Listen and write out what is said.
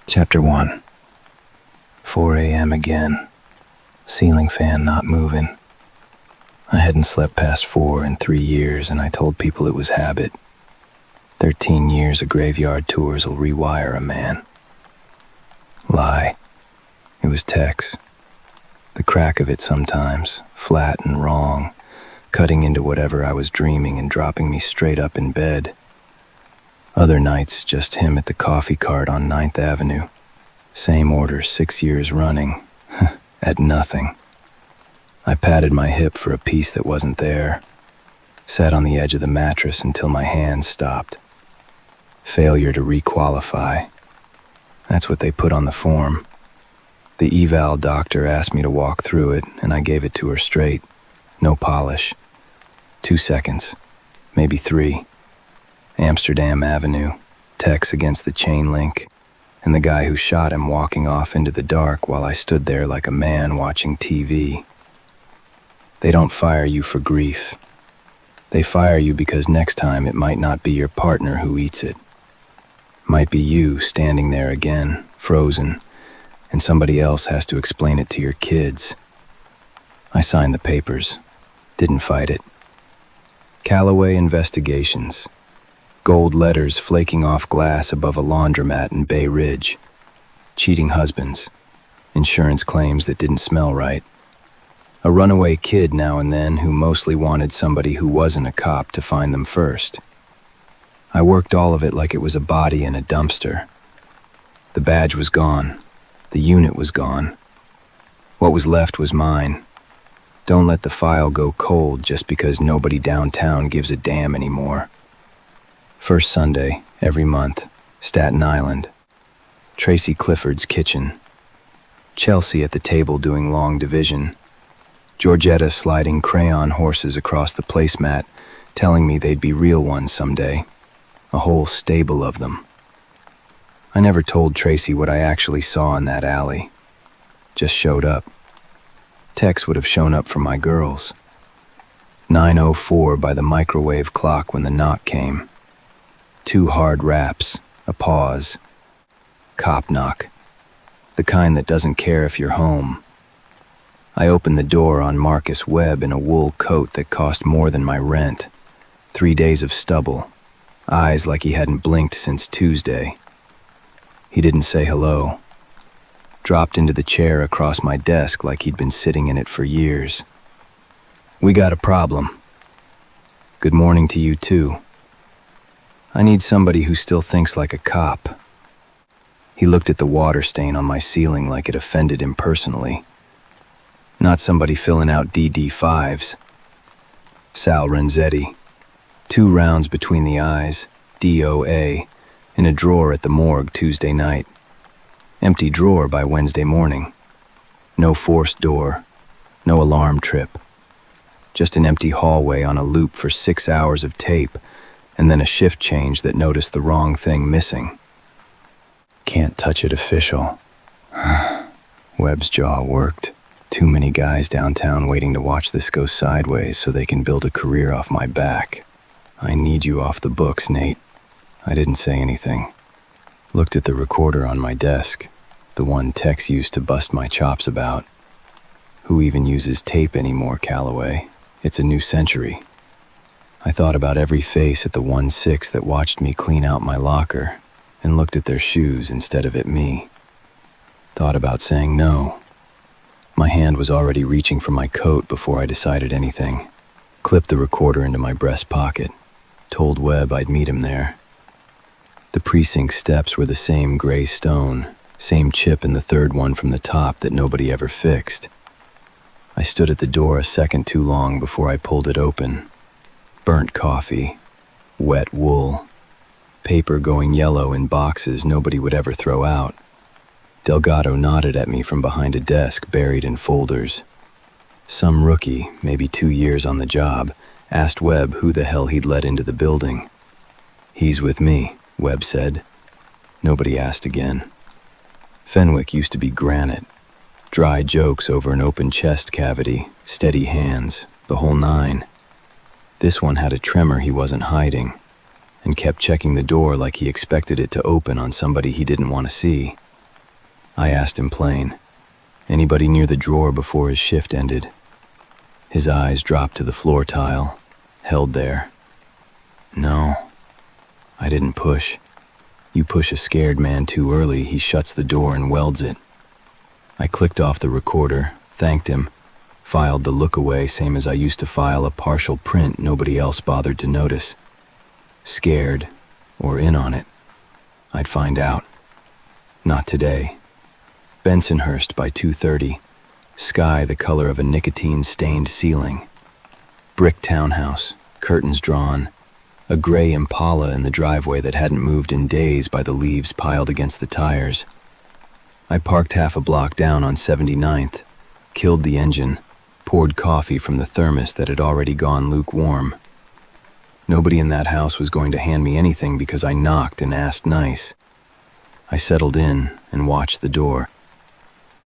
Chapter 1. 4 a.m. again. Ceiling fan not moving. I hadn't slept past 4 in 3 years, and I told people it was habit. 13 years of graveyard tours will rewire a man. Lie. It was Tex. The crack of it sometimes, flat and wrong, cutting into whatever I was dreaming and dropping me straight up in bed. Other nights, just him at the coffee cart on 9th Avenue. Same order 6 years running, at nothing. I patted my hip for a piece that wasn't there, sat on the edge of the mattress until my hands stopped. Failure to requalify. That's what they put on the form. The eval doctor asked me to walk through it, and I gave it to her straight. No polish. 2 seconds, maybe 3. Amsterdam Avenue, Tex against the chain link, and the guy who shot him walking off into the dark while I stood there like a man watching TV. They don't fire you for grief. They fire you because next time it might not be your partner who eats it. Might be you standing there again, frozen, and somebody else has to explain it to your kids. I signed the papers. Didn't fight it. Callaway Investigations. Gold letters flaking off glass above a laundromat in Bay Ridge. Cheating husbands. Insurance claims that didn't smell right. A runaway kid now and then who mostly wanted somebody who wasn't a cop to find them first. I worked all of it like it was a body in a dumpster. The badge was gone. The unit was gone. What was left was mine. Don't let the file go cold just because nobody downtown gives a damn anymore. First Sunday, every month, Staten Island. Tracy Clifford's kitchen. Chelsea at the table doing long division. Georgetta sliding crayon horses across the placemat, telling me they'd be real ones someday. A whole stable of them. I never told Tracy what I actually saw in that alley. Just showed up. Tex would have shown up for my girls. 9:04 by the microwave clock when the knock came. 2 hard raps, a pause. Cop knock. The kind that doesn't care if you're home. I opened the door on Marcus Webb in a wool coat that cost more than my rent. 3 days of stubble. Eyes like he hadn't blinked since Tuesday. He didn't say hello. Dropped into the chair across my desk like he'd been sitting in it for years. We got a problem. Good morning to you too. I need somebody who still thinks like a cop. He looked at the water stain on my ceiling like it offended him personally. Not somebody filling out DD5s. Sal Renzetti. 2 rounds between the eyes, DOA, in a drawer at the morgue Tuesday night. Empty drawer by Wednesday morning. No forced door. No alarm trip. Just an empty hallway on a loop for 6 hours of tape, and then a shift change that noticed the wrong thing missing. Can't touch it official. Webb's jaw worked. Too many guys downtown waiting to watch this go sideways so they can build a career off my back. I need you off the books, Nate. I didn't say anything. Looked at the recorder on my desk, the one Tex used to bust my chops about. Who even uses tape anymore, Callaway? It's a new century. I thought about every face at the 1-6 that watched me clean out my locker and looked at their shoes instead of at me. Thought about saying no. My hand was already reaching for my coat before I decided anything. Clipped the recorder into my breast pocket. Told Webb I'd meet him there. The precinct steps were the same gray stone, same chip in the 3rd one from the top that nobody ever fixed. I stood at the door a second too long before I pulled it open. Burnt coffee, wet wool, paper going yellow in boxes nobody would ever throw out. Delgado nodded at me from behind a desk buried in folders. Some rookie, maybe 2 years on the job, asked Webb who the hell he'd let into the building. He's with me, Webb said. Nobody asked again. Fenwick used to be granite. Dry jokes over an open chest cavity, steady hands, the whole 9. This one had a tremor he wasn't hiding, and kept checking the door like he expected it to open on somebody he didn't want to see. I asked him plain. Anybody near the drawer before his shift ended? His eyes dropped to the floor tile, held there. No, I didn't push. You push a scared man too early, he shuts the door and welds it. I clicked off the recorder, thanked him, filed the look away same as I used to file a partial print nobody else bothered to notice. Scared, or in on it. I'd find out. Not today. Bensonhurst by 2:30. Sky the color of a nicotine-stained ceiling. Brick townhouse, curtains drawn. A gray Impala in the driveway that hadn't moved in days by the leaves piled against the tires. I parked half a block down on 79th, killed the engine, poured coffee from the thermos that had already gone lukewarm. Nobody in that house was going to hand me anything because I knocked and asked nice. I settled in and watched the door,